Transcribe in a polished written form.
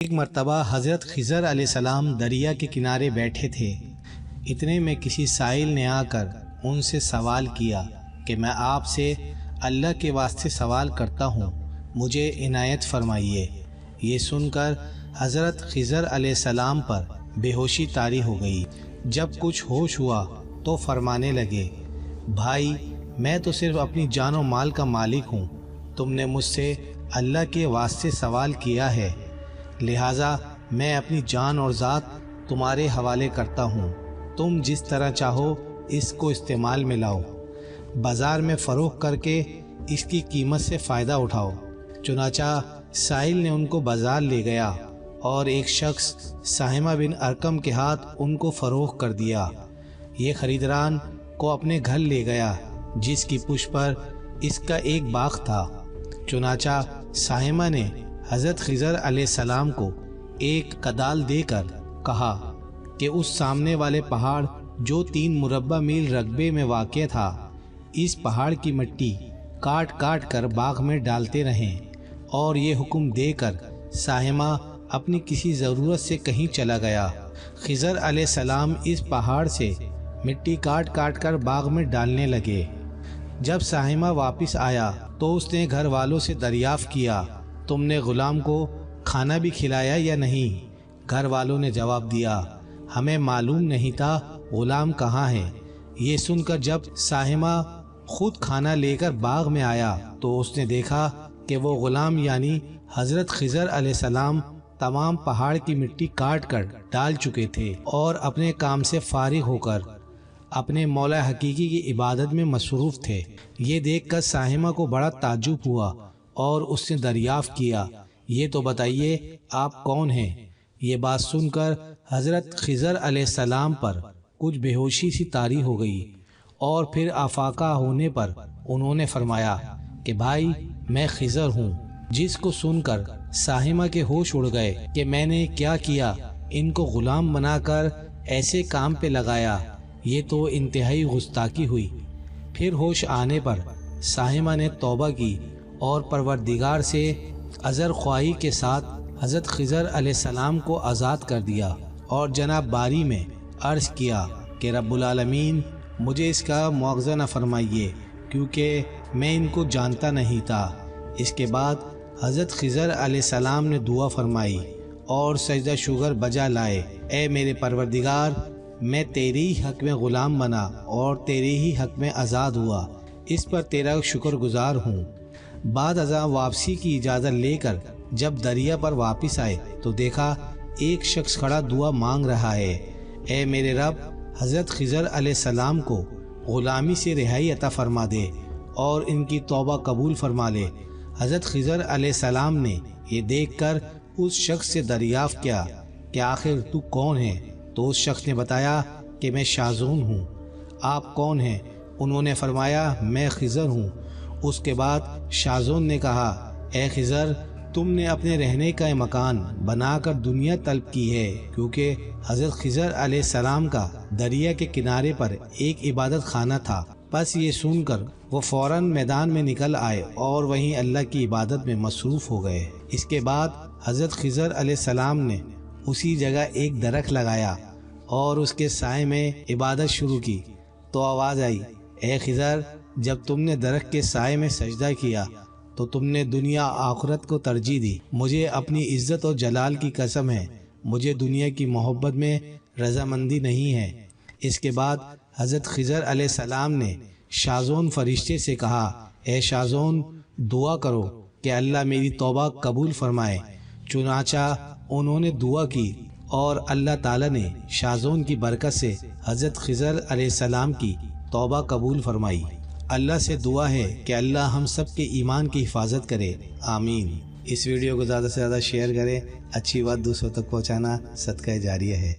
ایک مرتبہ حضرت خضر علیہ السلام دریا کے کنارے بیٹھے تھے۔ اتنے میں کسی سائل نے آ کر ان سے سوال کیا کہ میں آپ سے اللہ کے واسطے سوال کرتا ہوں، مجھے عنایت فرمائیے۔ یہ سن کر حضرت خضر علیہ السلام پر بے ہوشی طاری ہو گئی۔ جب کچھ ہوش ہوا تو فرمانے لگے، بھائی میں تو صرف اپنی جان و مال کا مالک ہوں، تم نے مجھ سے اللہ کے واسطے سوال کیا ہے، لہٰذا میں اپنی جان اور ذات تمہارے حوالے کرتا ہوں، تم جس طرح چاہو اس کو استعمال میں لاؤ، بازار میں فروخت کر کے اس کی قیمت سے فائدہ اٹھاؤ۔ چنانچہ سائل نے ان کو بازار لے گیا اور ایک شخص ساہمہ بن ارقم کے ہاتھ ان کو فروخت کر دیا۔ یہ خریداران کو اپنے گھر لے گیا جس کی پشت پر اس کا ایک باغ تھا۔ چنانچہ ساہمہ نے حضرت خضر علیہ السلام کو ایک کدال دے کر کہا کہ اس سامنے والے پہاڑ جو 3 مربع میل رقبے میں واقع تھا، اس پہاڑ کی مٹی کاٹ کاٹ کر باغ میں ڈالتے رہیں، اور یہ حکم دے کر ساہمہ اپنی کسی ضرورت سے کہیں چلا گیا۔ خضر علیہ السلام اس پہاڑ سے مٹی کاٹ کاٹ کر باغ میں ڈالنے لگے۔ جب ساہمہ واپس آیا تو اس نے گھر والوں سے دریافت کیا، تم نے غلام کو کھانا بھی کھلایا یا نہیں؟ گھر والوں نے جواب دیا، ہمیں معلوم نہیں تھا غلام کہاں ہے۔ یہ سن کر جب ساہمہ خود کھانا لے کر باغ میں آیا تو اس نے دیکھا کہ وہ غلام یعنی حضرت خضر علیہ السلام تمام پہاڑ کی مٹی کاٹ کر ڈال چکے تھے اور اپنے کام سے فارغ ہو کر اپنے مولا حقیقی کی عبادت میں مصروف تھے۔ یہ دیکھ کر ساہمہ کو بڑا تعجب ہوا اور اس نے دریافت کیا، یہ تو بتائیے آپ کون ہیں؟ یہ بات سن کر حضرت خضر علیہ السلام پر کچھ بے ہوشی سی طاری ہو گئی، اور پھر آفاقہ ہونے پر انہوں نے فرمایا کہ بھائی میں خضر ہوں۔ جس کو سن کر ساہمہ کے ہوش اڑ گئے کہ میں نے کیا کیا، ان کو غلام بنا کر ایسے کام پہ لگایا، یہ تو انتہائی گستاخی ہوئی۔ پھر ہوش آنے پر ساہمہ نے توبہ کی اور پروردگار سے عذر خواہی کے ساتھ حضرت خضر علیہ السلام کو آزاد کر دیا، اور جناب باری میں عرض کیا کہ رب العالمین مجھے اس کا مواخذہ نہ فرمائیے، کیونکہ میں ان کو جانتا نہیں تھا۔ اس کے بعد حضرت خضر علیہ السلام نے دعا فرمائی اور سجدہ شکر بجا لائے، اے میرے پروردگار میں تیرے ہی حق میں غلام بنا اور تیرے ہی حق میں آزاد ہوا، اس پر تیرا شکر گزار ہوں۔ بعد ازاں واپسی کی اجازت لے کر جب دریا پر واپس آئے تو دیکھا ایک شخص کھڑا دعا مانگ رہا ہے، اے میرے رب حضرت خضر علیہ السلام کو غلامی سے رہائی عطا فرما دے اور ان کی توبہ قبول فرما لے۔ حضرت خضر علیہ السلام نے یہ دیکھ کر اس شخص سے دریافت کیا کہ آخر تو کون ہے؟ تو اس شخص نے بتایا کہ میں شازون ہوں۔ آپ کون ہیں؟ انہوں نے فرمایا میں خضر ہوں۔ اس کے بعد شازون نے کہا، اے خضر تم نے اپنے رہنے کا مکان بنا کر دنیا طلب کی ہے، کیونکہ حضرت خضر علیہ السلام کا دریا کے کنارے پر ایک عبادت خانہ تھا۔ بس یہ سن کر وہ فوراً میدان میں نکل آئے اور وہیں اللہ کی عبادت میں مصروف ہو گئے۔ اس کے بعد حضرت خضر علیہ السلام نے اسی جگہ ایک درخت لگایا اور اس کے سائے میں عبادت شروع کی، تو آواز آئی، اے خضر جب تم نے درخت کے سائے میں سجدہ کیا تو تم نے دنیا آخرت کو ترجیح دی، مجھے اپنی عزت اور جلال کی قسم ہے مجھے دنیا کی محبت میں رضامندی نہیں ہے۔ اس کے بعد حضرت خضر علیہ السلام نے شازون فرشتے سے کہا، اے شازون دعا کرو کہ اللہ میری توبہ قبول فرمائے۔ چنانچہ انہوں نے دعا کی اور اللہ تعالیٰ نے شازون کی برکت سے حضرت خضر علیہ السلام کی توبہ قبول فرمائی۔ اللہ سے دعا ہے کہ اللہ ہم سب کے ایمان کی حفاظت کرے، آمین۔ اس ویڈیو کو زیادہ سے زیادہ شیئر کریں، اچھی بات دوسروں تک پہنچانا صدقہ جاریہ ہے۔